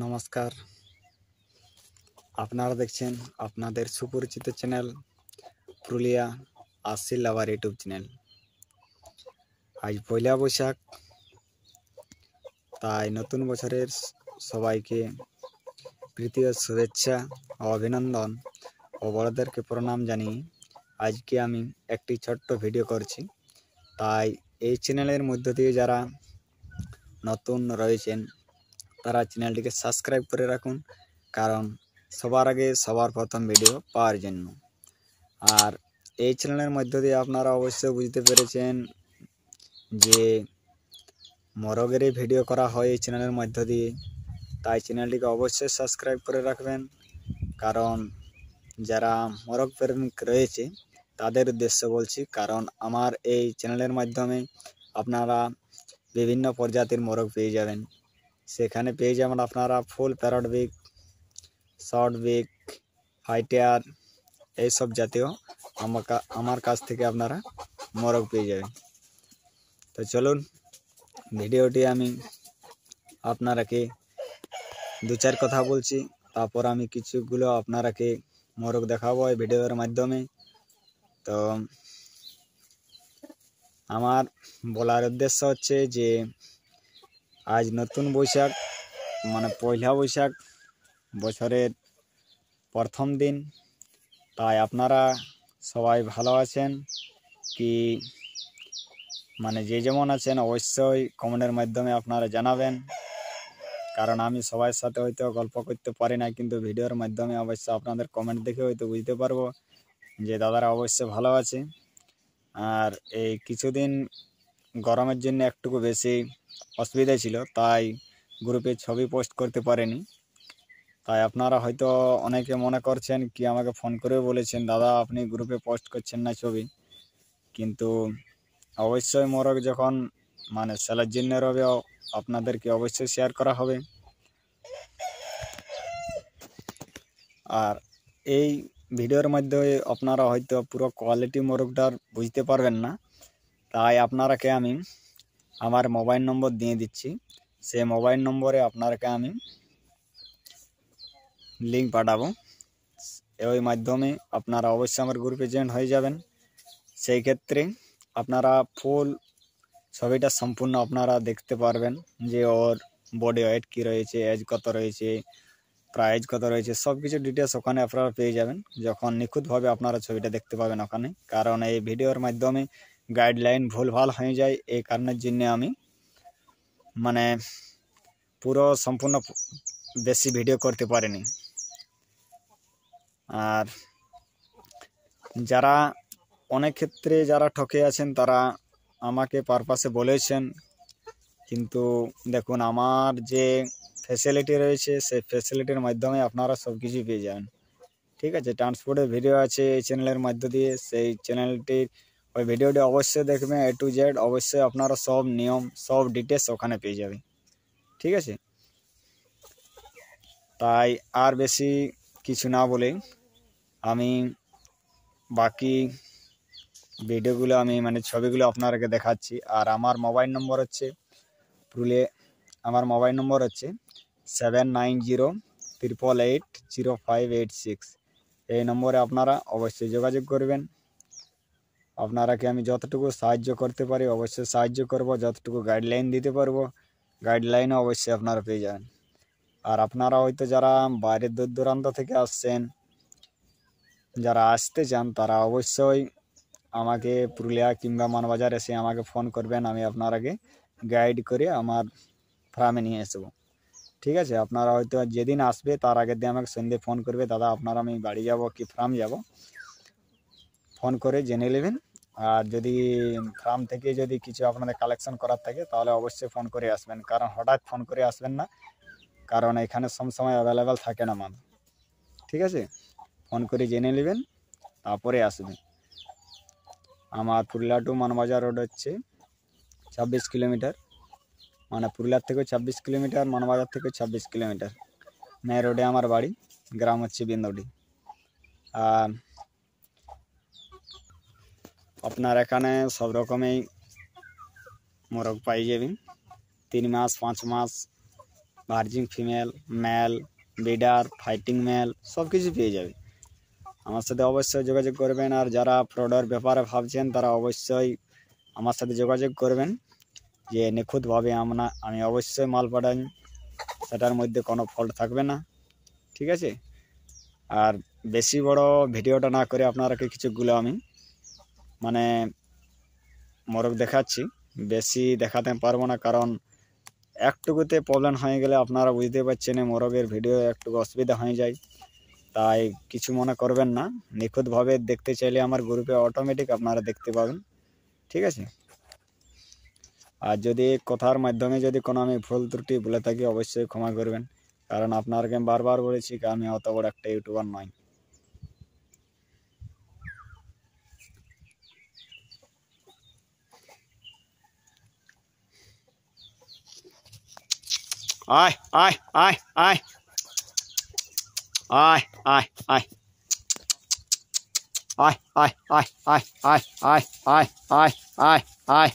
নমস্কার, আপনারা দেখছেন আপনাদের সুপরিচিত চ্যানেল পুরুলিয়া আসিল আবার ইউটিউব চ্যানেল। আজ পয়লা বৈশাখ, তাই নতুন বছরের সবাইকে প্রীতি ও শুভেচ্ছা ও অভিনন্দন ও বড়দেরকে প্রণাম জানিয়ে আজকে আমি একটি ছোট্ট ভিডিও করছি। তাই এই চ্যানেলের মধ্য দিয়ে যারা নতুন রয়েছেন তারা চ্যানেলটিকে সাবস্ক্রাইব করে রাখুন, কারণ সবার আগে সবার প্রথম ভিডিও পাওয়ার জন্য। আর এই চ্যানেলের মধ্য দিয়ে আপনারা অবশ্যই বুঝতে পেরেছেন যে মোরগের ভিডিও করা হয় এই চ্যানেলের মধ্য দিয়ে, তাই চ্যানেলটিকে অবশ্যই সাবস্ক্রাইব করে রাখবেন। কারণ যারা মোরগ প্রেমিক রয়েছে তাদের উদ্দেশ্যে বলছি, কারণ আমার এই চ্যানেলের মাধ্যমে আপনারা বিভিন্ন প্রজাতির মোরগ পেয়ে যাবেন। সেখানে পেয়ে যাবেন আপনারা full parrot beak, short beak, fighter, এইসব জাতীয় আমার কাছ থেকে আপনারা মোরগ পেয়ে যাবেন। তো চলুন ভিডিওটি আমি আপনারাকে দু চার কথা বলছি, তারপর আমি কিছুগুলো আপনারাকে মোরগ দেখাবো এই ভিডিওর মাধ্যমে। তো আমার বলার উদ্দেশ্য হচ্ছে যে আজ নতুন বৈশাখ, মানে পয়লা বৈশাখ, বছরের প্রথম দিন। তাই আপনারা সবাই ভালো আছেন কি, মানে যে যেমন আছেন অবশ্যই কমেন্টের মাধ্যমে আপনারা জানাবেন। কারণ আমি সবার সাথে হয়তো গল্প করতে পারি না, কিন্তু ভিডিওর মাধ্যমে অবশ্যই আপনাদের কমেন্ট দেখে হয়তো বুঝতে পারবো যে দাদারা অবশ্যই ভালো আছে। আর এই কিছুদিন গরমের জন্য একটুকু বেশি অসুবিধা ছিল, তাই গ্রুপে ছবি পোস্ট করতে পারেনি। তাই আপনারা হয়তো অনেকে মনে করছেন কি আমাকে ফোন করে বলেছেন দাদা আপনি গ্রুপে পোস্ট করছেন না ছবি। কিন্তু অবশ্যই মোরগ যখন মানে সেলের জন্য রবে আপনাদেরকে অবশ্যই শেয়ার করা হবে। আর এই ভিডিওর মধ্যে আপনারা হয়তো পুরো কোয়ালিটি মোরগটার বুঝতে পারবেন না, তাই আপনারাকে আমি আমার মোবাইল নম্বর দিয়ে দিচ্ছি। সেই মোবাইল নম্বরে আপনারাকে আমি লিঙ্ক পাঠাবো। ওই মাধ্যমে আপনারা অবশ্যই আমার গ্রুপে জয়েন হয়ে যাবেন। সেই ক্ষেত্রে আপনারা ফুল ছবিটা সম্পূর্ণ আপনারা দেখতে পারবেন যে ওর বডি ওয়েট কী রয়েছে, এজ কত রয়েছে, প্রাইস কত রয়েছে, সব কিছু ডিটেলস ওখানে আপনারা পেয়ে যাবেন যখন নিখুঁতভাবে আপনারা ছবিটা দেখতে পাবেন ওখানে। কারণ এই ভিডিওর মাধ্যমে গাইডলাইন ভুলভাল হয়ে যায়, এই কারণের জন্য আমি মানে পুরো সম্পূর্ণ বেশি ভিডিও করতে পারিনি। আর যারা অনেক ক্ষেত্রে যারা ঠকে আছেন তারা আমাকে পারপাসে বলেছেন, কিন্তু দেখুন আমার যে ফ্যাসিলিটি রয়েছে সেই ফ্যাসিলিটির মাধ্যমে আপনারা সব কিছু পেয়ে যাবেন। ঠিক আছে, ট্রান্সপোর্টের ভিডিও আছে এই চ্যানেলের মধ্য দিয়ে, সেই চ্যানেলটির ওই ভিডিওটি অবশ্যই দেখবেন A to Z। অবশ্যই আপনারা সব নিয়ম সব ডিটেলস ওখানে পেয়ে যাবেন। ঠিক আছে, তাই আর বেশি কিছু না বলে আমি বাকি ভিডিওগুলো আমি মানে ছবিগুলো আপনাদেরকে দেখাচ্ছি। আর আমার মোবাইল নম্বর হচ্ছে আমার মোবাইল নম্বর হচ্ছে 7908880586। এই নম্বরে আপনারা অবশ্যই যোগাযোগ করবেন। আপনারাকে আমি যতটুকু সাহায্য করতে পারি অবশ্যই সাহায্য করব, যতটুকু গাইডলাইন দিতে পারবো গাইডলাইনও অবশ্যই আপনারা পেয়ে যাবেন। আর আপনারা হয়তো যারা বাইরের দূর দূরান্ত থেকে আসছেন, যারা আসতে চান, তারা অবশ্যই আমাকে পুরুলিয়া কিংবা মানবাজার এসে আমাকে ফোন করবেন, আমি আপনারাকে গাইড করে আমার ফার্মে নিয়ে আসবো। ঠিক আছে, আপনারা হয়তো যেদিন আসবে তার আগের দিন আমাকে সন্ধ্যে ফোন করবে, দাদা আপনারা আমি বাড়ি যাব কি ফার্ম যাব, ফোন করে জেনে নেবেন। আর যদি ফার্ম থেকে যদি কিছু আপনাদের কালেকশন করার থাকে তাহলে অবশ্যই ফোন করে আসবেন, কারণ হঠাৎ ফোন করে আসবেন না, কারণ এখানে সবসময় অ্যাভেলেবেল থাকে না মাল। ঠিক আছে, ফোন করে জেনে নেবেন তারপরে আসবেন। আমার পুরুলিয়া টু মানবাজার রোড হচ্ছে 26 কিলোমিটার, মানে পুরুলিয়ার থেকে 26 কিলোমিটার, মানবাজার থেকে 26 কিলোমিটার। মেন রোডে আমার বাড়ি, গ্রাম হচ্ছে বিন্দুডি। আর আপনার এখানে সব রকমই মোরগ পাই যাবেন, 3 মাস 5 মাস virgin female, male, breeder, fighting male সব কিছু পেয়ে যাবে। আমার সাথে অবশ্যই যোগাযোগ করবেন। আর যারা ফ্রডের ব্যাপারে ভাবছেন তারা অবশ্যই আমার সাথে যোগাযোগ করবেন, যে নিখুঁতভাবে আমি অবশ্যই মাল পাঠাই, সেটার মধ্যে কোনো ফল্ট থাকবে না, ঠিক আছে। আর বেশি বড় ভিডিওটা না করে আপনারাকে কিছুগুলো আমি মানে মোরগ দেখাচ্ছি, বেশি দেখাতে পারবো না, কারণ একটুকুতে প্রবলেম হয়ে গেলে আপনারা বুঝতে পারছেন মোরগের ভিডিও একটু অসুবিধা হয়ে যায়। তাই কিছু মনে করবেন না, নিখুঁতভাবে দেখতে চাইলে আমার গ্রুপে অটোমেটিক আপনারা দেখতে পাবেন, ঠিক আছে। আর যদি কথার মাধ্যমে যদি কোনো আমি ভুল ত্রুটি বলে থাকি অবশ্যই ক্ষমা করবেন, কারণ আপনাকে বারবার বলেছি যে আমি অত বড় একটা ইউটিউবার নই। আয় আয় আয় আয় আয় আয় আয় আয় আয় আয় আয় আয় আয় আয় আয় আয় আয়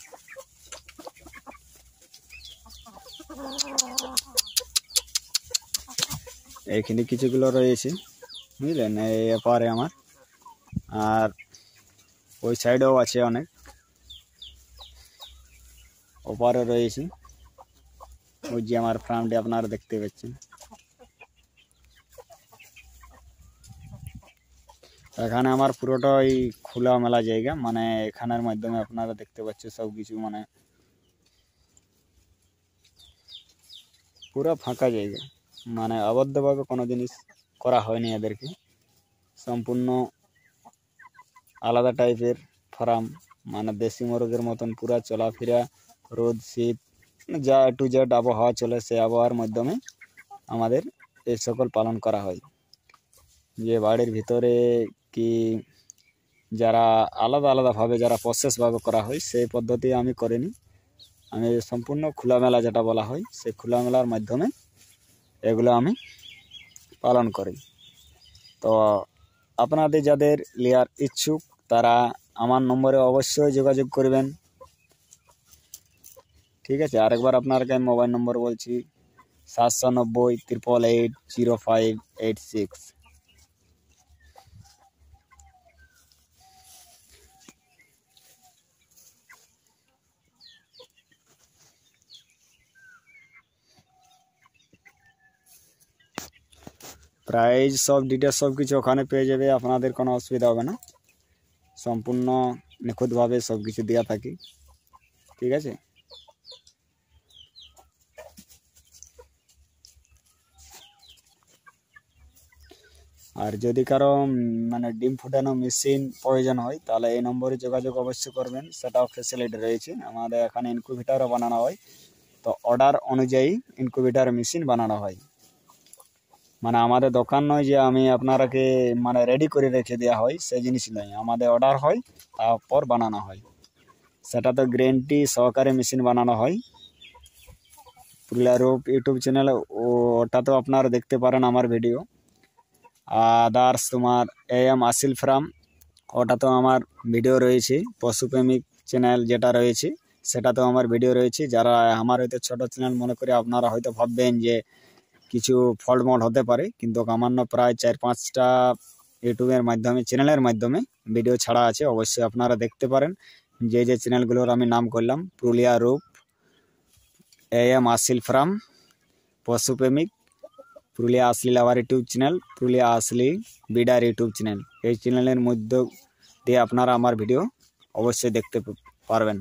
এইখানে কিছুগুলো রয়েছে, বুঝলেন, এই এপারে আমার, আর ওই সাইডেও আছে অনেক, ওপারে রয়েছে, ওই যে আমার ফার্মটি আপনারা দেখতে পাচ্ছেন। এখানে আমার পুরোটাই খোলামেলা জায়গা, মানে এখানের মাধ্যমে আপনারা দেখতে পাচ্ছেন সব কিছু, মানে পুরো ফাঁকা জায়গা, মানে আবদ্ধভাবে কোনো জিনিস করা হয়নি এদেরকে, সম্পূর্ণ আলাদা টাইপের ফার্ম, মানে দেশি মুরগের মতন পুরা চলাফেরা, রোদ শীত যা টু জেড আবহাওয়া চলে সে আবহাওয়ার মাধ্যমে আমাদের এই সকল পালন করা হয়। যে বাড়ির ভিতরে কি যারা আলাদা আলাদাভাবে যারা প্রসেসভাবে করা হয় সেই পদ্ধতি আমি করিনি, আমি সম্পূর্ণ খোলামেলা যেটা বলা হয় সেই খোলামেলার মাধ্যমে এগুলো আমি পালন করি। তো আপনাদের যাদের নেওয়ার ইচ্ছুক তারা আমার নম্বরে অবশ্যই যোগাযোগ করবেন, ঠিক আছে। আরেকবার আপনাকে আমি মোবাইল নম্বর বলছি 790-888-0586। প্রাইস সব ডিটেলস সব কিছু ওখানে পেয়ে যাবে, আপনাদের কোনো অসুবিধা হবে না, সম্পূর্ণ নিখুঁতভাবে সব কিছু দেওয়া থাকি, ঠিক আছে। আর যদি কারো মানে ডিম ফুটানো মেশিন প্রয়োজন হয় তাহলে এই নম্বরে যোগাযোগ অবশ্যই করবেন, সেটাও ফ্যাসিলিটি রয়েছে। আমাদের এখানে ইনকিউবেটরও বানানো হয়, তো অর্ডার অনুযায়ী ইনকিউবেটর মেশিন বানানো হয়, মানে আমাদের দোকান নয় যে আমি আপনারাকে মানে রেডি করে রেখে দেওয়া হয় সেই জিনিস নয়, আমাদের অর্ডার হয় তারপর বানানো হয়, সেটা তো গ্যারেন্টি সহকারে মেশিন বানানো হয়। পুরুলিয়া রূপ ইউটিউব চ্যানেল ওটা তো আপনারা দেখতে পারেন আমার ভিডিও। আদার্স তোমার AM আসিল ফার্ম ওটা তো আমার ভিডিও রয়েছে, পশুপ্রেমিক চ্যানেল যেটা রয়েছে সেটা তো আমার ভিডিও রয়েছে। যারা আমার হয়তো ছোটো চ্যানেল মনে করে আপনারা হয়তো ভাববেন যে কিছু ফল্ট মড হতে পারে, কিন্তু আমার প্রায় 4-5টা ইউটিউবের মাধ্যমে চ্যানেলের মাধ্যমে ভিডিও ছাড়া আছে, অবশ্যই আপনারা দেখতে পারেন। যে যে চ্যানেলগুলোর আমি নাম করলাম, পুরুলিয়া রূপ, AM আসিল ফার্ম, পশুপ্রেমিক, পুরুলিয়া আসলি লাভার ইউটিউব চ্যানেল, পুরুলিয়া আসলি বিডার ইউটিউব চ্যানেল, এই চ্যানেলের মধ্যে দিয়ে আপনারা আমার ভিডিও অবশ্যই দেখতে পারবেন।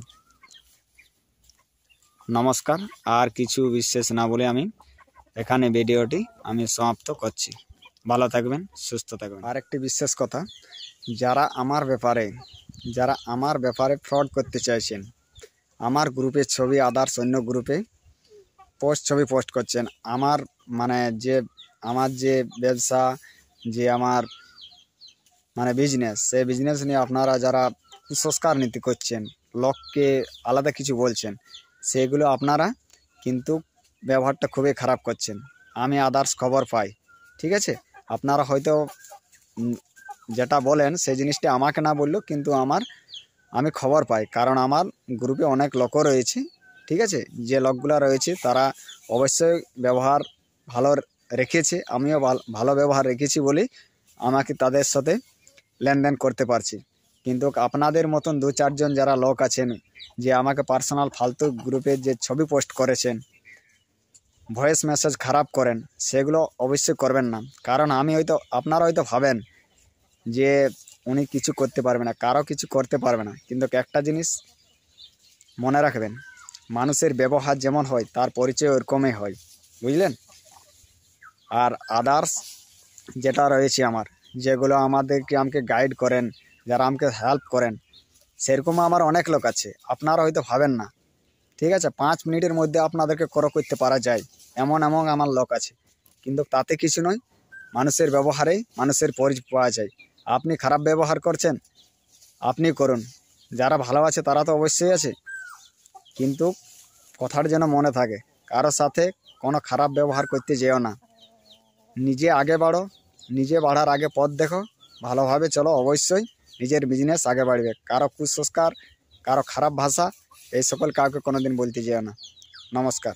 নমস্কার, আর কিছু বিশেষ না বলে আমি এখানে ভিডিওটি আমি সমাপ্ত করছি। ভালো থাকবেন, সুস্থ থাকবেন। আর একটি বিশেষ কথা, যারা আমার ব্যাপারে ফ্রড করতে চাইছেন, আমার গ্রুপের ছবি আদার্স অন্য গ্রুপে ছবি পোস্ট করছেন, আমার মানে আমার যে ব্যবসা, যে আমার মানে বিজনেস, সেই বিজনেস নিয়ে আপনারা যারা কুসংস্কার নীতি করছেন, লোককে আলাদা কিছু বলছেন, সেগুলো আপনারা কিন্তু ব্যবহারটা খুবই খারাপ করছেন। আমি আদার্স খবর পাই, ঠিক আছে, আপনারা হয়তো যেটা বলেন সেই জিনিসটা আমাকে না বললেও কিন্তু আমি খবর পাই, কারণ আমার গ্রুপে অনেক লোকও রয়েছে, ঠিক আছে। যে লোকগুলো রয়েছে তারা অবশ্যই ব্যবহার ভালো রেখেছে, আমিও ভালো ব্যবহার রেখেছি বলেই আমাকে তাদের সাথে লেনদেন করতে পারছি। কিন্তু আপনাদের মতন 2-4 জন যারা লোক আছেন যে আমাকে পার্সোনাল ফালতু গ্রুপে যে ছবি পোস্ট করেছেন, ভয়েস মেসেজ খারাপ করেন, সেগুলো অবশ্যই করবেন না। কারণ আপনারা হয়তো ভাবেন যে উনি কিছু করতে পারবে না, কারো কিছু করতে পারবে না, কিন্তু একটা জিনিস মনে রাখবেন, মানুষের ব্যবহার যেমন হয় তার পরিচয় ওরকমই হয়, বুঝলেন। আর আদার্স যেটা রয়েছে আমার, যেগুলো আমাকে গাইড করেন, যারা আমাকে হেল্প করেন, সেরকম আমার অনেক লোক আছে, আপনারা হয়তো ভাবেন না। ঠিক আছে, 5 মিনিটের মধ্যে আপনাদেরকে করতে পারা যায়, এমন আমার লোক আছে। কিন্তু তাতে কিছু নয়, মানুষের ব্যবহারেই মানুষের পরিচয় পাওয়া যায়। আপনি খারাপ ব্যবহার করছেন, আপনি করুন, যারা ভালো আছে তারা তো অবশ্যই আছে, কিন্তু কথাটা যেন মনে থাকে, কারোর সাথে কোনো খারাপ ব্যবহার করতে যেও না। নিজে আগে বাড়ো, নিজে বাড়ার আগে পথ দেখো, ভালোভাবে চলো, অবশ্যই নিজের বিজনেস আগে বাড়বে। কারো কুসংস্কার, কারো খারাপ ভাষা, এই সকল কাউকে কোনোদিন বলতে যেও না। নমস্কার।